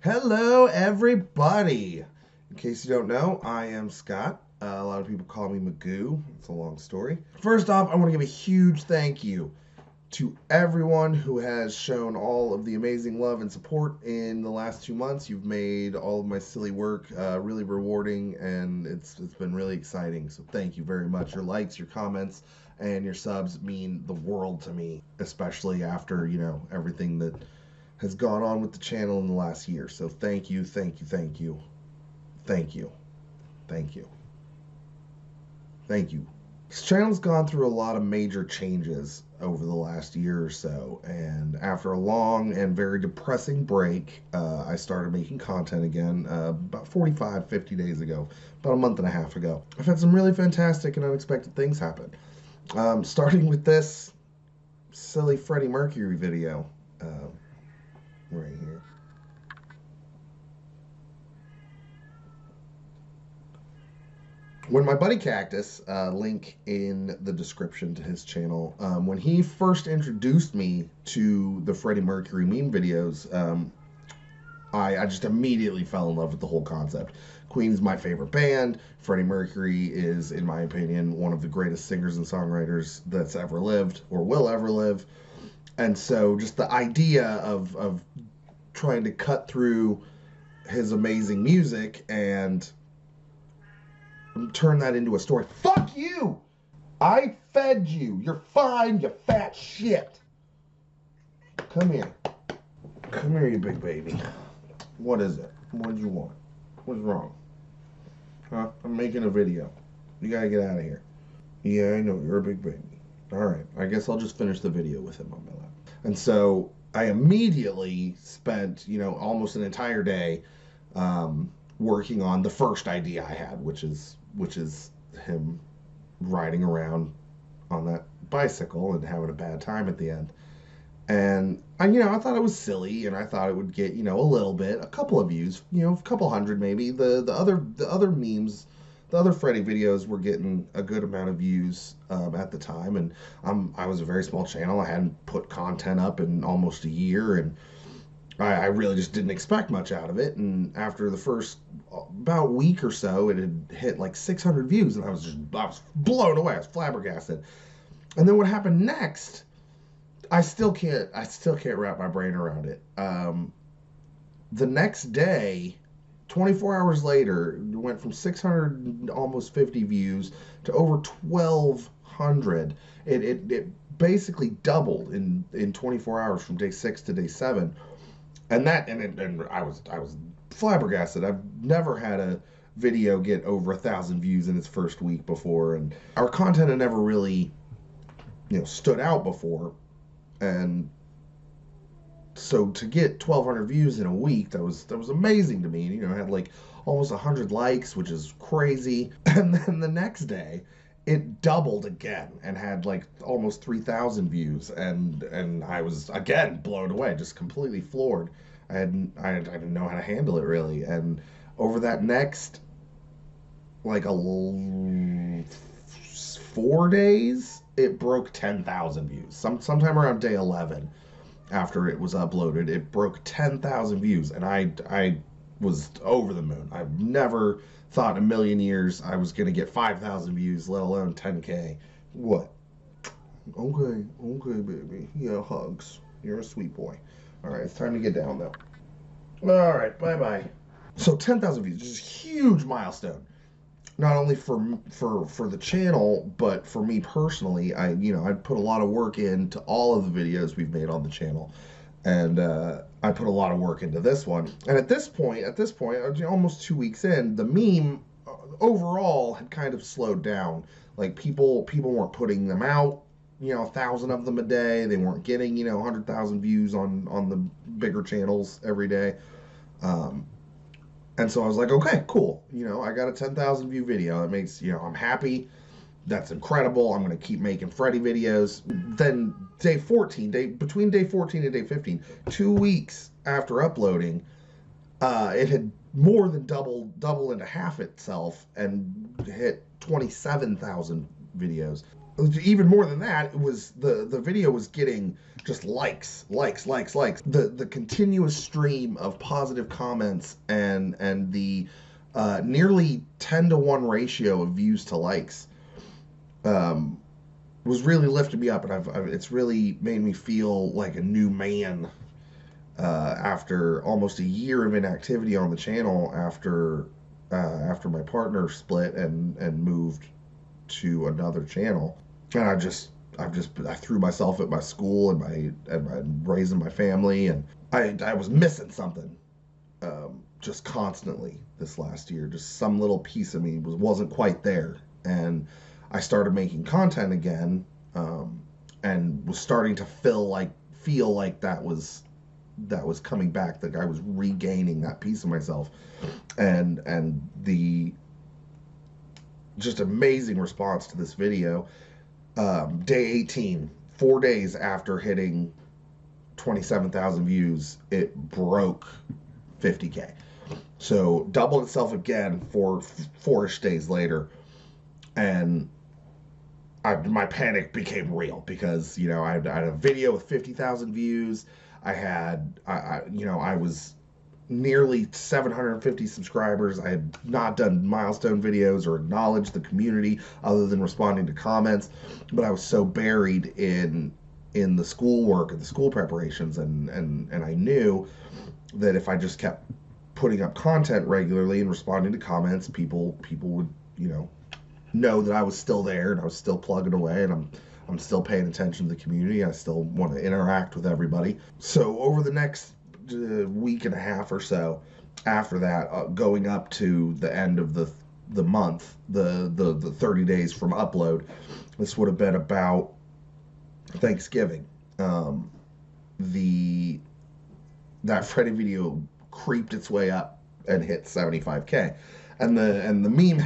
Hello, everybody. In case you don't know, I am Scott. A lot of people call me Magoo. It's a long story. First off, I want to give a huge thank you to everyone who has shown all of the amazing love and support in the last 2 months. You've made all of my silly work really rewarding, and it's been really exciting. So thank you very much. Your likes, your comments, and your subs mean the world to me, especially after, everything that has gone on with the channel in the last year. So thank you, thank you, thank you, thank you, thank you, thank you. This channel's gone through a lot of major changes over the last year or so, and after a long and very depressing break, I started making content again about 45, 50 days ago, about a month and a half ago. I've had some really fantastic and unexpected things happen. Starting with this silly Freddie Mercury video. Right here. When my buddy Cactus, link in the description to his channel, when he first introduced me to the Freddie Mercury meme videos, I just immediately fell in love with the whole concept. Queen's my favorite band. Freddie Mercury is, in my opinion, one of the greatest singers and songwriters that's ever lived or will ever live. And so just the idea of trying to cut through his amazing music and turn that into a story. Fuck you! I fed you. You're fine, you fat shit. Come here. Come here, you big baby. What is it? What do you want? What's wrong? Huh? I'm making a video. You gotta get out of here. Yeah, I know. You're a big baby. Alright, I guess I'll just finish the video with him on my lap. And so I immediately spent, almost an entire day working on the first idea I had, which is him riding around on that bicycle and having a bad time at the end. And I thought it was silly, and I thought it would get, a little bit, a couple of views, a couple hundred maybe. The other memes, the other Freddy videos were getting a good amount of views at the time, and I was a very small channel. I hadn't put content up in almost a year, and I really just didn't expect much out of it. And after the first about week or so, it had hit like 600 views, and I was blown away. I was flabbergasted. And then what happened next? I still can't wrap my brain around it. The next day, 24 hours later, it went from 600, almost 50 views to over 1,200. It basically doubled in 24 hours from day 6 to day 7. And I was flabbergasted. I've never had a video get over 1,000 views in its first week before, and our content had never really, stood out before. And so to get 1,200 views in a week, that was amazing to me. And, had like almost 100 likes, which is crazy. And then the next day, it doubled again and had like almost 3,000 views. And I was again blown away, just completely floored. I didn't know how to handle it really. And over that next like 4 days, it broke 10,000 views. Sometime around day 11. After it was uploaded, it broke 10,000 views, and I was over the moon. I've never thought in a million years I was going to get 5,000 views, let alone 10K. What? Okay, baby. Yeah, hugs. You're a sweet boy. All right, it's time to get down, though. All right, bye-bye. So 10,000 views is a huge milestone. Not only for the channel, but for me personally. I put a lot of work into all of the videos we've made on the channel, and I put a lot of work into this one. And at this point, almost 2 weeks in, the meme overall had kind of slowed down. Like people weren't putting them out, 1,000 of them a day. They weren't getting 100,000 views on the bigger channels every day. And so I was like, okay, cool. I got a 10,000 view video. That makes, I'm happy. That's incredible. I'm going to keep making Freddy videos. Then between day 14 and day 15, 2 weeks after uploading, it had more than double into half itself and hit 27,000 videos. even more than that, it was the video was getting just likes. The continuous stream of positive comments and the nearly 10-to-1 ratio of views to likes was really lifting me up, and it's really made me feel like a new man after almost a year of inactivity on the channel after my partner split and moved to another channel. And I threw myself at my school and raising my family, and I was missing something just constantly this last year. Just some little piece of me wasn't quite there, and I started making content again, and was starting to feel like that was coming back. That I was regaining that piece of myself, and the just amazing response to this video. Day 18, 4 days after hitting 27,000 views, it broke 50K. So doubled itself again four-ish days later, and my panic became real because, you know, I had a video with 50,000 views. I was nearly 750 subscribers. I had not done milestone videos or acknowledged the community other than responding to comments, but I was so buried in the schoolwork and the school preparations, and I knew that if I just kept putting up content regularly and responding to comments, people would, you know that I was still there and I was still plugging away, and I'm still paying attention to the community. I still want to interact with everybody. So over the next week and a half or so after that, going up to the end of the month, the 30 days from upload, this would have been about Thanksgiving. That Freddy video creeped its way up and hit 75K, and the meme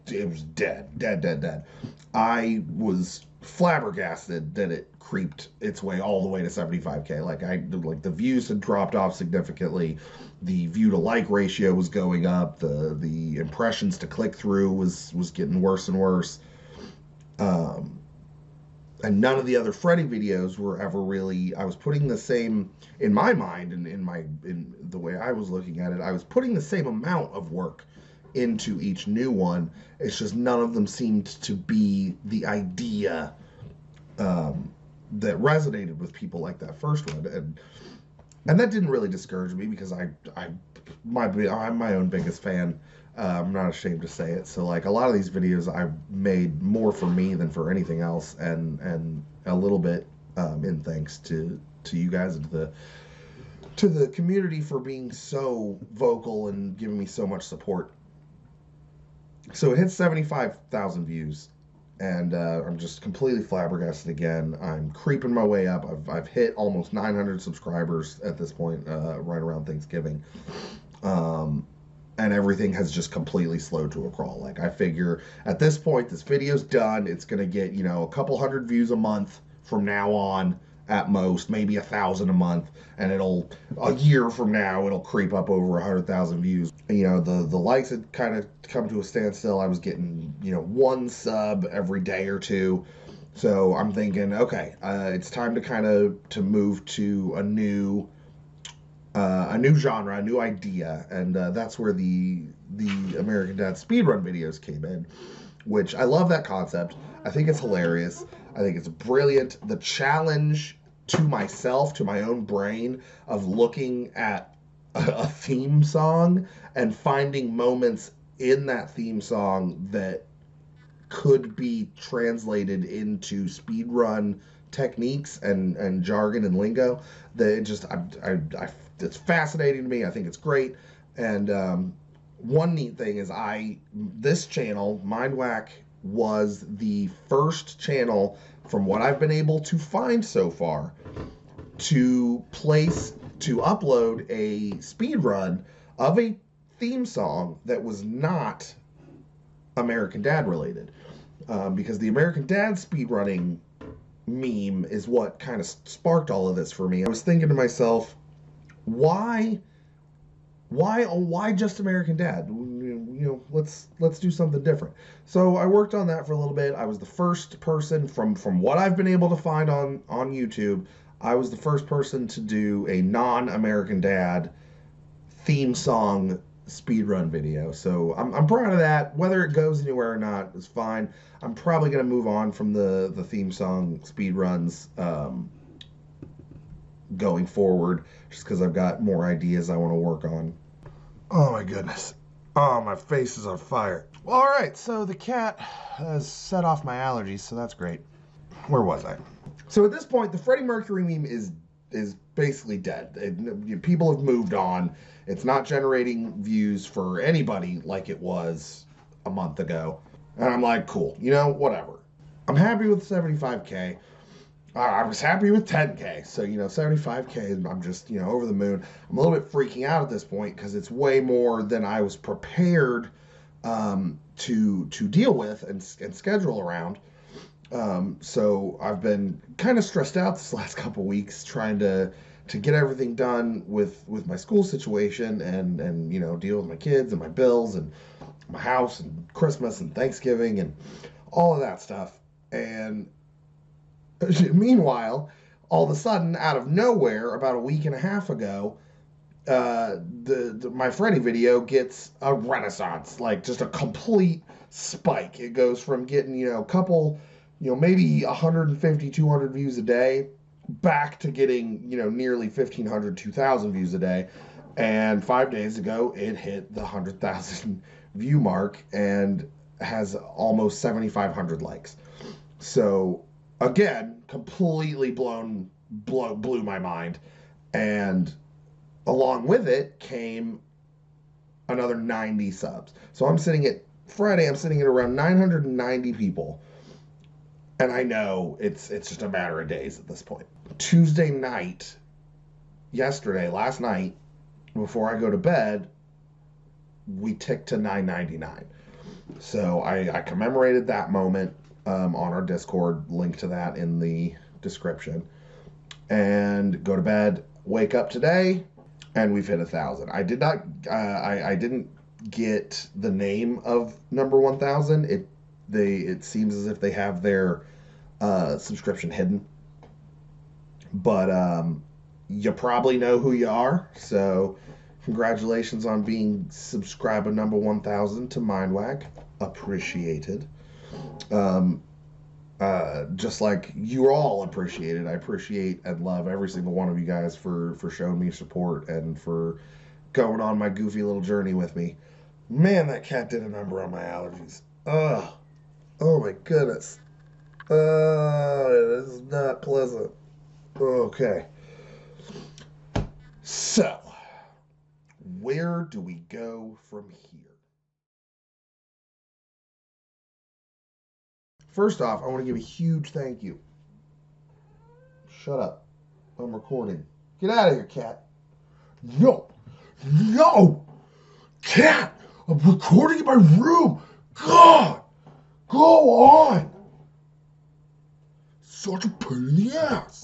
it was dead. I was flabbergasted that it creeped its way all the way to 75K. Like the views had dropped off significantly, the view to like ratio was going up, the impressions to click through was getting worse and worse, and none of the other Freddy videos were ever really. I was putting the same, in my mind, and in the way I was looking at it, I was putting the same amount of work into each new one. It's just none of them seemed to be the idea that resonated with people like that first one, and that didn't really discourage me because I'm my own biggest fan. I'm not ashamed to say it. So like a lot of these videos I've made more for me than for anything else, and a little bit in thanks to you guys and to the community for being so vocal and giving me so much support. So it hit 75,000 views, and I'm just completely flabbergasted again. I'm creeping my way up. I've hit almost 900 subscribers at this point, right around Thanksgiving. And everything has just completely slowed to a crawl. Like, I figure at this point, this video's done. It's going to get, you know, a couple hundred views a month from now on at most, maybe 1,000 a month, and a year from now, it'll creep up over 100,000 views. You know, the likes had kind of come to a standstill. I was getting, you know, 1 sub every day or 2. So I'm thinking, okay, it's time to move to a new genre, a new idea, and that's where the American Dad speedrun videos came in, which I love that concept. I think it's hilarious. I think it's brilliant. The challenge to myself, to my own brain, of looking at a theme song and finding moments in that theme song that could be translated into speedrun techniques and jargon and lingo, that it just it's fascinating to me. I think it's great. And one neat thing is this channel, Mind Wack, was the first channel, from what I've been able to find so far, to upload a speedrun of a theme song that was not American Dad related. Because the American Dad speedrunning meme is what kind of sparked all of this for me. I was thinking to myself, why just American Dad? let's do something different. So I worked on that for a little bit. I was the first person from what I've been able to find on YouTube. I was the first person to do a non-American Dad theme song speedrun video. So I'm proud of that. Whether it goes anywhere or not is fine. I'm probably going to move on from the theme song speedruns going forward, just because I've got more ideas I want to work on. Oh my goodness. Oh, my face is on fire. All right, so the cat has set off my allergies, so that's great. Where was I? So at this point, the Freddie Mercury meme is basically dead. People have moved on. It's not generating views for anybody like it was a month ago. And I'm like, cool, whatever. I'm happy with 75K. I was happy with 10K. So, 75K, I'm just, over the moon. I'm a little bit freaking out at this point because it's way more than I was prepared to deal with and schedule around. So I've been kind of stressed out this last couple weeks trying to get everything done with my school situation and deal with my kids and my bills and my house and Christmas and Thanksgiving and all of that stuff. And meanwhile, all of a sudden, out of nowhere, about a week and a half ago, my Freddy video gets a renaissance, like just a complete spike. It goes from getting, a couple, maybe 150, 200 views a day, back to getting, nearly 1,500, 2,000 views a day. And 5 days ago, it hit the 100,000 view mark and has almost 7,500 likes. So, again, completely blew my mind. And along with it came another 90 subs. So I'm sitting at around 990 people. And I know it's just a matter of days at this point. Tuesday night, last night, before I go to bed, we ticked to 999. So I commemorated that moment on our Discord, link to that in the description, and go to bed, wake up today, and we've hit 1,000. I did not, I didn't get the name of number 1,000. It seems as if they have their subscription hidden, but you probably know who you are, so congratulations on being subscriber number 1,000 to MindWack. Appreciated. Just like you're all appreciated. I appreciate and love every single one of you guys for showing me support and for going on my goofy little journey with me. Man, that cat did a number on my allergies. Ugh. Oh my goodness. This is not pleasant. Okay. So, where do we go from here? First off, I want to give a huge thank you. Shut up. I'm recording. Get out of here, cat. No! Cat! I'm recording in my room! God! Go on! Such a pain in the ass.